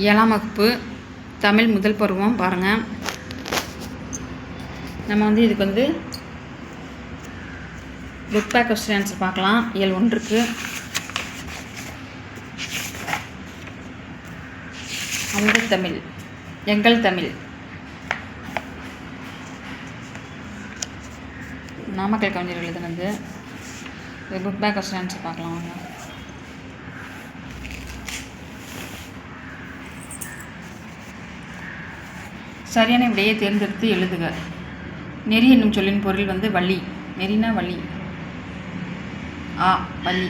7ஆம் வகுப்பு தமிழ் முதல் பருவம் பாருங்கள். நம்ம இதுக்கு புக் பேக் கொஸ்டின் ஆன்சர் பார்க்கலாம். இயல் 1க்கு உங்கள் தமிழ், எங்கள் தமிழ், நாமக்கல் கவிஞர் எழுதுனது. புக் பேக் கொஸ்டின் ஆன்சர் பார்க்கலாம் வாங்க. சரியான விடையை தேர்ந்தெடுத்து எழுதுக. நெறி என்னும் சொல்லின் பொருள் வழி. நெறினா வழி. வழி.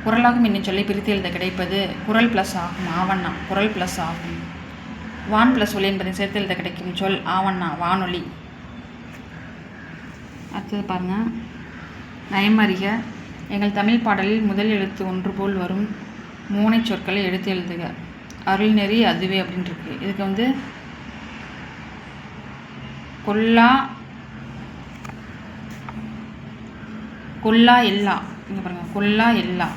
குரலாகும் என்னும் சொல்லை பிரித்து எழுத கிடைப்பது குரல் ப்ளஸ் ஆகும். ஆவண்ணா குரல் ப்ளஸ் ஆகும். வான் ப்ளஸ் ஒலி என்பதை சேர்த்து எழுத கிடைக்கும் சொல் ஆவண்ணா வானொலி. அடுத்தது பாருங்கள். நயமறிக. எங்கள் தமிழ் பாடலில் முதல் எழுத்து ஒன்று போல் வரும் மூனை சொற்களை எடுத்து எழுதுக. அருள்நெறி அதுவே அப்படின்னு இருக்கு. இதுக்கு கொல்லா எல்லா. இங்கே பாருங்கள், கொல்லா எல்லா.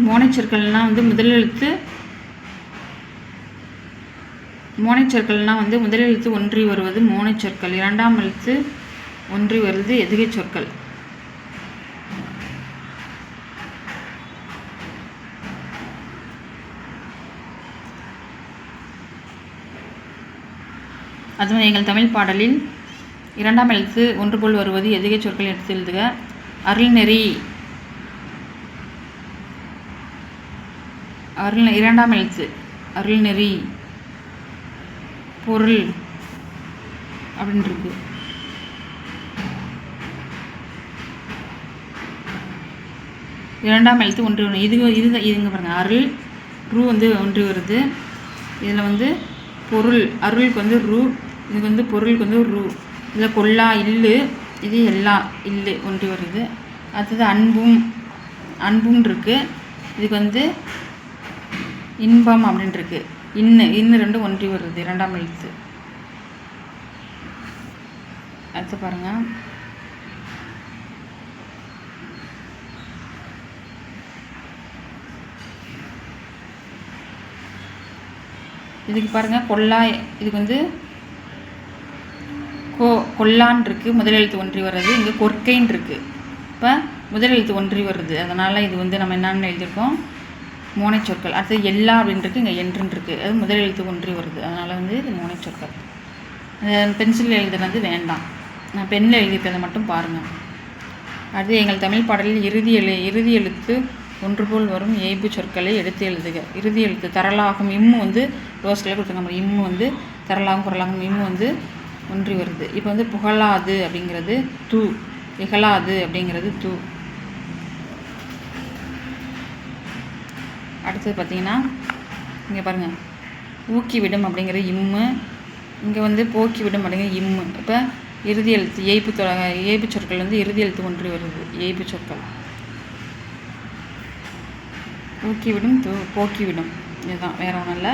மோனைச்சொற்கள்னால் முதல் எழுத்து முதல் எழுத்து ஒன்றி வருவது மோனைச்சொற்கள். இரண்டாம் எழுத்து ஒன்றி வருவது எதுகை சொற்கள். அதுவும் எங்கள் தமிழ் பாடலில் இரண்டாம் எழுத்து ஒன்று போல் வருவது எதுகை சொற்கள் எடுத்து எழுதுக. அருள்நெறி இரண்டாம் எழுத்து அருள்நெறி பொருள் அப்படின்னு இருக்கு. இரண்டாம் எழுத்து ஒன்று இதுங்க பாருங்கள். அருள் ரூ ஒன்று வருது. இதில் பொருள் அருளுக்கு ரூ, இது பொருளுக்கு ரூ. இதில் கொல்லா இல்லு, இது எல்லா இல்லு ஒன்று வருது. அடுத்தது அன்பும் இருக்குது. இதுக்கு இன்பம் அப்படின்ட்டுருக்கு. இன்னும் ரெண்டும் ஒன்றி வருது இரண்டாம் எழுத்து. அடுத்து பாருங்கள். இதுக்கு பாருங்கள் கொல்லா. இதுக்கு கொல்லான் இருக்குது. முதல் எழுத்து ஒன்றி வர்றது. இங்கே கொற்கைன்னு இருக்குது. இப்போ முதல் எழுத்து ஒன்றி வருது. அதனால் இது நம்ம என்னென்னு எழுதியிருக்கோம் மோனைச்சொற்கள். அடுத்தது எல்லா அப்படின்ட்டு இங்கே என்றுன்னு இருக்குது. அது முதல் எழுத்து ஒன்றி வருது. அதனால் இது மோனைச்சொற்கள். பென்சிலில் எழுதுனது வேண்டாம், நான் பெண்ணில் எழுதியிருக்கிறத மட்டும் பாருங்கள். அடுத்து எங்கள் தமிழ் பாடலில் இறுதி எழுத்து ஒன்று போல் வரும் ஏய்பு சொற்களை எடுத்து எழுதுக. இறுதி எழுத்து தரலாகும் இம்மு ரோஸ்கில் கொடுத்துருக்க. இம்மு தரலாகும் குரலாகும் இம்மு ஒன்றி வருது. இப்போ புகழாது அப்படிங்கிறது தூ, இகழாது அப்படிங்கிறது தூ. அடுத்தது பார்த்திங்கன்னா இங்கே பாருங்கள், ஊக்கிவிடும் அப்படிங்கிறது இம்மு. இங்கே போக்கிவிடும் அப்படிங்கிறது இம்மு. இப்போ இறுதி எழுத்து ஏய்பு சொற்கள் இறுதி எழுத்து ஒன்றி வருது. ஏய்பு சொற்கள் ஊக்கிவிடும் போக்கிவிடும். இதுதான், வேறு ஒன்றும் இல்லை.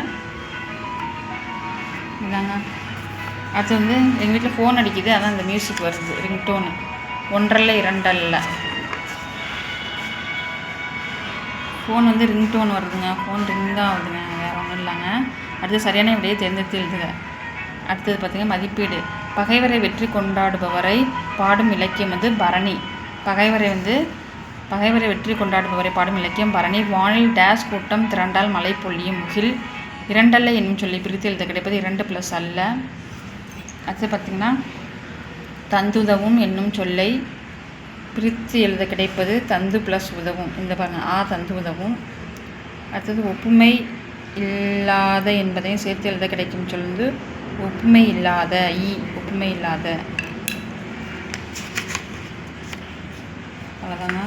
இதாங்க. அடுத்து எங்கள் வீட்டில் ஃபோன் அடிக்குது. அதான் இந்த மியூசிக் வருது, ரிங்டோனு. 1 2 ஃபோன் ரிங்டோன் வருதுங்க. ஃபோன் ரிங் தான் வருதுங்க, வேறு ஒன்றும் இல்லைங்க. அடுத்து சரியான விடையை தேர்ந்தெடுத்து எழுதுக. அடுத்தது பார்த்திங்கன்னா மதிப்பீடு. பகைவரை வெற்றி கொண்டாடுபவரை பாடும் இலக்கியம் பரணி. பகைவரை வெற்றி கொண்டாடுபவரை பாடும் இலக்கியம் பரணி. வானில் டேஷ் கூட்டம் திரண்டால் மழை பொழியும் முகில். 2 என்னும் சொல்லி பிரித்து எழுத கிடைப்பது 2 + அல்ல. அடுத்து பார்த்திங்கன்னா தந்துதவும் என்னும் சொல்லை பிரித்து எழுத கிடைப்பது தந்து + உதவும். இந்த பாருங்கள், தந்து உதவும். அடுத்தது ஒப்புமை இல்லாத என்பதையும் சேர்த்து எழுத கிடைக்கும் சொல் ஒப்புமை இல்லாத. ஒப்புமை இல்லாத. அவ்வளோதாங்க.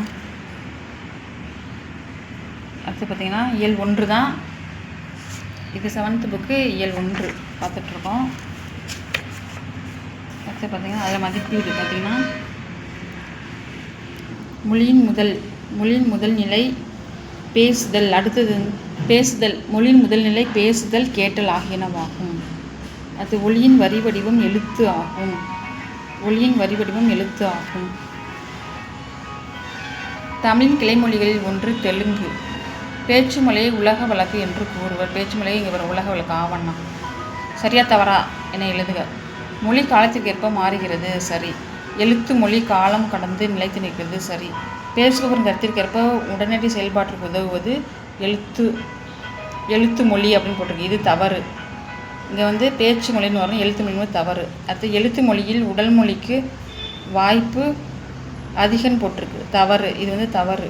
அடுத்து பார்த்திங்கன்னா இயல் 1 தான் இது. 7th புக்கு இயல் 1 பார்த்துட்ருக்கோம். அடுத்து பார்த்திங்கன்னா அதில் மதிப்பீடு பார்த்திங்கன்னா மொழியின் முதல் மொழியின் முதல் நிலை பேசுதல். அடுத்தது பேசுதல். மொழியின் முதல் நிலை பேசுதல், கேட்டல் ஆகியனவாகும். அது ஒளியின் வரி வடிவம் எழுத்து ஆகும். ஒளியின் வரி வடிவம் எழுத்து ஆகும். தமிழின் கிளைமொழிகளில் ஒன்று தெலுங்கு. பேச்சு மொழியை உலக வழக்கு என்று கூறுவர். பேச்சு மொழியை இங்கே உலக வழக்கு ஆவண்ணா. சரியா தவறா என எழுதுக. மொழி காலத்திற்கேற்ப மாறுகிறது. சரி. எழுத்து மொழி காலம் கடந்து நிலைத்து நிற்கிறது. சரி. பேசுபவரின் கருத்திற்கேற்ப உடனடி செயல்பாட்டிற்கு உதவுவது எழுத்து மொழி அப்படின்னு போட்டிருக்கு. இது தவறு. இங்கே பேச்சு மொழின்னு வரும், எழுத்து மொழின்னு தவறு. அடுத்து எழுத்து மொழியில் உடல் மொழிக்கு வாய்ப்பு அதிகன்னு போட்டிருக்கு. தவறு. இது தவறு.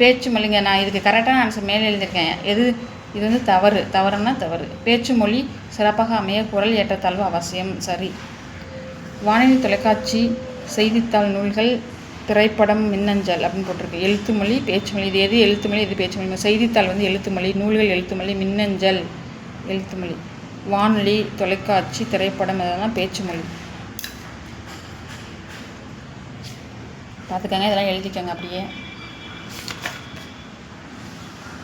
பேச்சு மொழிங்க, நான் இதுக்கு கரெக்டான ஆன்சர் மேலே எழுதியிருக்கேன். இது தவறு. தவறுன்னா தவறு. பேச்சு மொழி சிறப்பாக அமைய குரல் ஏற்றத்தாழ்வு அவசியம். சரி. வானொலி, தொலைக்காட்சி, செய்தித்தாள், நூல்கள், திரைப்படம், மின்னஞ்சல் அப்படின்னு போட்டிருக்கு. எழுத்து மொழி, பேச்சு மொழி. இது எது எழுத்து மொழி, இது பேச்சு மொழி. செய்தித்தாள் எழுத்து மொழி, நூல்கள் எழுத்து மொழி, மின்னஞ்சல் எழுத்து மொழி. வானொலி, தொலைக்காட்சி, திரைப்படம் இதெல்லாம் பேச்சு மொழி. பார்த்துக்கங்க, இதெல்லாம் எழுதிக்கோங்க அப்படியே.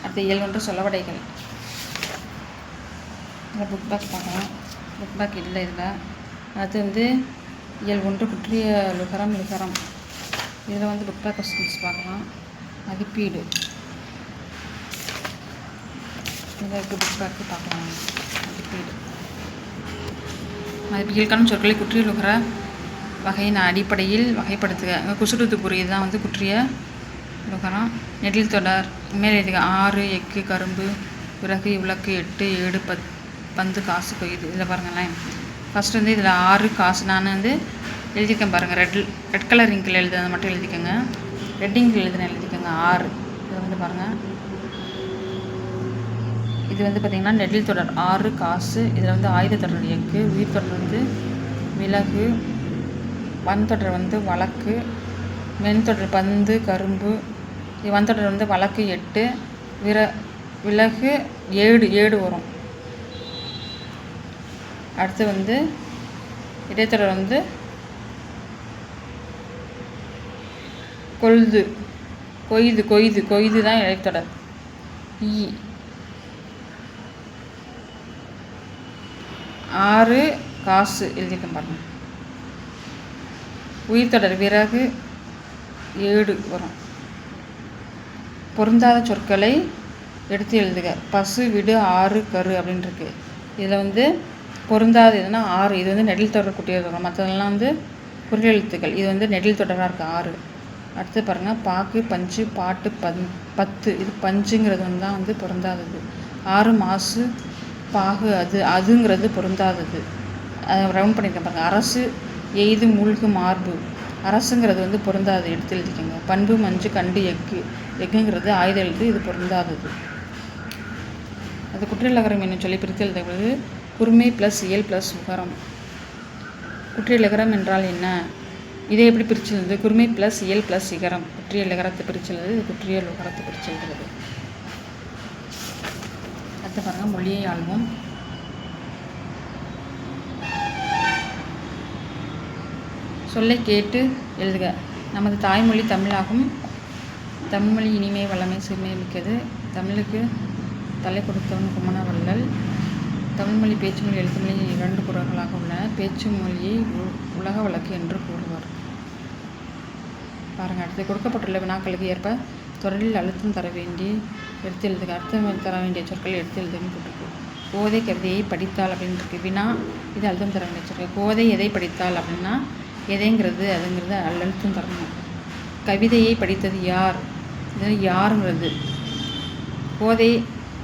அடுத்து இயல் 1 சொலவடைகள். இதில் புக் பேக் பார்க்கலாம். புக் பேக் இல்லை இதில். அது இயல் 1 குற்றிய லுகரம் லுகரம். இதில் புக் பேக் கொஸ்டின்ஸ் பார்க்கலாம். மதிப்பீடு இதற்கு புக் பேக்கு பார்க்கலாம். மதிப்பீடு கீழ்காணும் சொற்களை குற்றிய லுகர வகையின் அடிப்படையில் வகைப்படுத்துக. குசுடுத்துக்குரியது தான் குற்றிய லுகரம். நெடில் தொடர் மேல் எழுதுக. 6 எக்கு கரும்பு, பிறகு விளக்கு, 8 ஏடு, பந்து, காசு, கொய்து. இதில் பாருங்களேன். ஃபஸ்ட்டு இதில் 6 காசு. நான் எழுதியிருக்கேன் பாருங்கள். ரெட் கலர் இங்கில் எழுதுறது மட்டும் எழுதிக்கோங்க. ரெட் இங்கில் எழுதிக்கோங்க. 6 இது பாருங்கள். இது பார்த்திங்கன்னா நெடில் தொடர் 6 காசு. இதில் ஆயுத தொடர் எக்கு, உயிர் தொடர் விலகு, வன்தொடர் வழக்கு, மென்தொடர் பந்து, கரும்பு, வன்தொடர் வழக்கு 8, விலகு 7 வரும். அடுத்து இடைத்தொடர் கொய்து தான் இடைத்தொடர். 6 காசு எழுதிக்க பாருங்க. உயிர் தொடர் விறகு 7 வரும். பொருந்தாத சொற்களை எடுத்து எழுதுக. பசு, விடு, 6 கரு அப்படின்னு இருக்கு. இதில் பொருந்தாது எதுனா 6. இது நெடில் தொடர் குட்டியாக இருக்கும். மற்றதெல்லாம் குரல் எழுத்துக்கள். இது நெடில் தொடராக இருக்குது 6. அடுத்து பாருங்கள். பாக்கு, பஞ்சு, பாட்டு, 10. இது பஞ்சுங்கிறது தான் பொருந்தாதது. 6 மாசு, பாகு, அதுங்கிறது பொருந்தாதது. ரவுண்ட் பண்ணியிருக்கேன் பாருங்கள். அரசு, எய்து, மூழ்கு, மார்பு. அரசுங்கிறது பொருந்தாது, எடுத்து எழுதிக்கோங்க. பண்பு, மஞ்சு, கண்டு, எக்குங்கிறது ஆயுத எழுத்து. இது பொருந்தாதது. அது குற்றியலகரம் என்னும் சொல்லி பிரித்து எழுதுவது குறுமை ப்ளஸ் இயல் ப்ளஸ் உகரம். குற்றியலகரம் என்றால் என்ன? இதை எப்படி பிரித்து எழுதுது? குறுமை ப்ளஸ் இயல் ப்ளஸ் இகரம். குற்றியலகரத்தை பிரித்து எழுதுது. இது குற்றியல் உகரத்தை பிரித்து எழுதுறது. அடுத்து பாருங்கள். மொழியை ஆள்வோம். சொல்லை கேட்டு எழுதுக. நமது தாய்மொழி தமிழாகும். தமிழ்மொழி இனிமை, வளமை, சிறுமை மிக்கது. தமிழுக்கு தலை கொடுத்தவன் குமணவள்ளல். தமிழ்மொழி பேச்சு மொழி எழுத்து மொழி 2 கூறுகளாக உள்ளன. பேச்சு மொழியை உலக வழக்கு என்று கூறுவார். பாருங்கள். அடுத்து கொடுக்கப்பட்டுள்ள வினாக்களுக்கு ஏற்ப தொடரில் அழுத்தம் தர வேண்டி எடுத்து எழுதுக. அர்த்தம் தர வேண்டிய சொற்களை எடுத்து எழுதுன்னு போட்டிருக்கு. கோதை கவிதையை படித்தாள் அப்படின்னு இருக்கு. வினா இது அழுத்தம் தர வேண்டிய சொற்கள். கோதை எதை படித்தாள் அப்படின்னா எதைங்கிறது அதுங்கிறது அழுத்தம் தரணும். கவிதையை படித்தது யார்? இது யாருங்கிறது. கோதை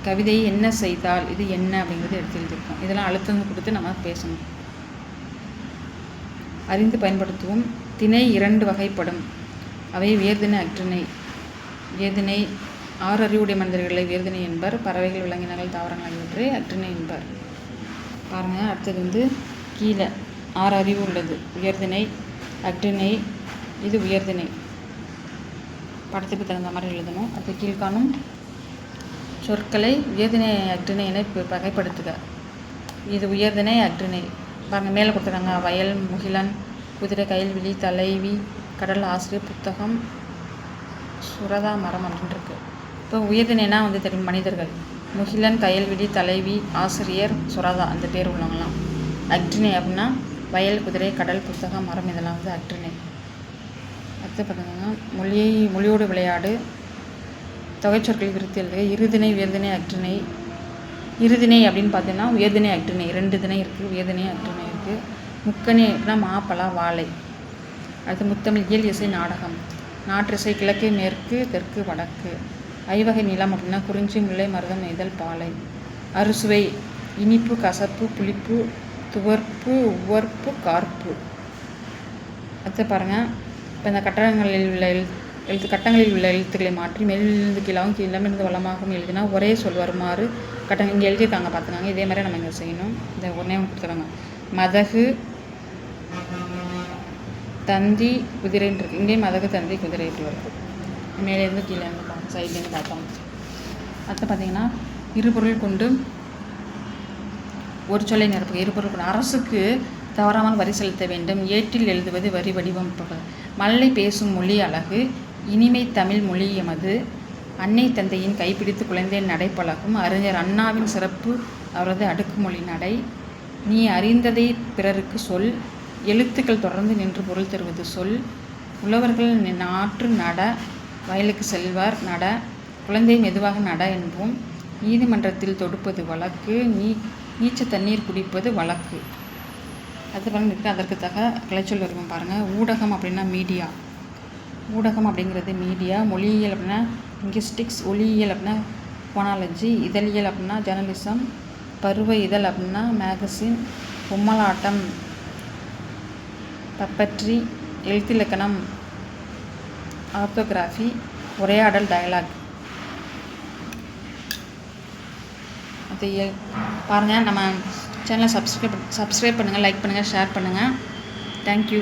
கவிதையை என்ன செய்தால், இது என்ன அப்படிங்கிறது எடுத்து எழுதியிருக்கோம். இதெல்லாம் அழுத்தம் கொடுத்து நம்ம பேசணும். அறிந்து பயன்படுத்துவோம். திணை 2 வகைப்படும். அவை வேர்திணை, அக்திணை. வேர்திணை 6 அறிவுடைய மனிதர்களை வேர்திணை என்பர். பறவைகள், விலங்கினங்கள், தாவரங்கள் ஆகியவற்றை அக்திணை என்பர். பாருங்கள். அடுத்தது கீழே 6 அறிவு உள்ளது. உயர்திணை, அக்திணை, இது உயர்திணை. படத்துக்கு தகுந்த மாதிரி எழுதணும். அடுத்து கீழ்காணும் சொற்களை உயர்திணை, அக்திணை என வகைப்படுத்துக. இது உயர்திணை, அக்திணை. பாருங்கள். மேலே கொடுத்துருக்காங்க. வயல், முகிலன், குதிரை, கயல்விழி, தலைவி, கடல் ஆசிரியர் புத்தகம் சுரதா மரம் அப்படின்னு இருக்கு. இப்போ உயர்திணைனா வந்து தெரியும் மனிதர்கள். முகிலன், கயல்விழி, தலைவி, ஆசிரியர், சுரதா அந்த பேர் உள்ளவங்களாம். அக்ரிணை அப்படின்னா வயல், குதிரை, கடல், புத்தகம், மரம் இதெல்லாம் வந்து அக்ரிணை. அடுத்து பார்த்தீங்கன்னா மொழியோடு விளையாடு, தொகைச்சொற்கள் விருத்தி எழுதுக. இருதிணை, உயர்திணை, அக்ரிணை. இருதிணை அப்படின்னு பார்த்தீங்கன்னா உயர்திணை, அக்ரிணை 2 திணை இருக்குது. உயர்திணை, அக்ரிணை இருக்குது. முக்கணி அப்படின்னா மா, பலா, வாழை. அடுத்து முத்தமிழ், இயல், இசை, நாடகம். நாற்றிசை கிழக்கு, மேற்கு, தெற்கு, வடக்கு. ஐவகை நிலம் அப்படின்னா குறிஞ்சி, முல்லை, மருதம், நெய்தல், பாலை. அறுசுவை இனிப்பு, கசப்பு, புளிப்பு, துவர்ப்பு, உவர்ப்பு, கார்ப்பு. அடுத்து பாருங்கள். இப்போ இந்த கட்டடங்களில் உள்ள கட்டங்களில் உள்ள எழுத்துக்களை மாற்றி மேலிருந்து கீழாகவும் கீழிருந்து வளமாகவும் எழுதினா ஒரே சொல் வருமாறு கட்டங்கள் இங்கே எழுதியிருக்காங்க பார்த்துக்காங்க. இதே மாதிரி நம்ம இங்கே செய்யணும். இந்த ஒன்றே கொடுத்துருவாங்க. மதகு, தந்தி, குதிரைன்னு இருக்குது. இங்கேயும் மதகு, தந்தி, குதிரை இப்படி வருது. மேலேருந்து கீழேருந்து சைட்லேருந்து பார்த்தோம். அடுத்து பார்த்தீங்கன்னா இருபொருள் கொண்டு ஒரு சொல்லை நிரப்புக. இருபொருள் கொண்டு அரசுக்கு தவறாமல் வரி செலுத்த வேண்டும். ஏட்டில் எழுதுவது வரி வடிவம். மல்லை பேசும் மொழி அழகு. இனிமை தமிழ் மொழி எமது. அன்னை தந்தையின் கைப்பிடித்து குழந்தை நடைப்பழகும். அறிஞர் அண்ணாவின் சிறப்பு அவரது அடுக்குமொழி நடை. நீ அறிந்ததை பிறருக்கு சொல். எழுத்துக்கள் தொடர்ந்து நின்று பொருள் தருவது சொல். உழவர்கள் நாற்று நட, வயலுக்கு செல்வார் நட. குழந்தை மெதுவாக நட என்போம். நீதிமன்றத்தில் தொடுப்பது வழக்கு. நீச்ச தண்ணீர் குடிப்பது வழக்கு. அது பாருங்க. அதற்கு தக கிளைச்சொல் இருக்கும் பாருங்கள். ஊடகம் அப்படின்னா மீடியா. ஊடகம் அப்படிங்கிறது மீடியா. மொழியியல் அப்படின்னா லிங்குஸ்டிக்ஸ். ஒளியியல் அப்படின்னா ஃபோனாலஜி. இதழியல் அப்படின்னா ஜேர்னலிசம். பருவ இதழ் அப்படின்னா மேகசின். பொம்மலாட்டம் பப்பட்ரி. எழுத்திலக்கணம் ஆர்த்தோகிராஃபி. உரையாடல் டயலாக். அது பாருங்கள். நம்ம சேனலை சப்ஸ்கிரைப் பண்ணுங்கள், லைக் பண்ணுங்கள், ஷேர் பண்ணுங்கள். தேங்க்யூ.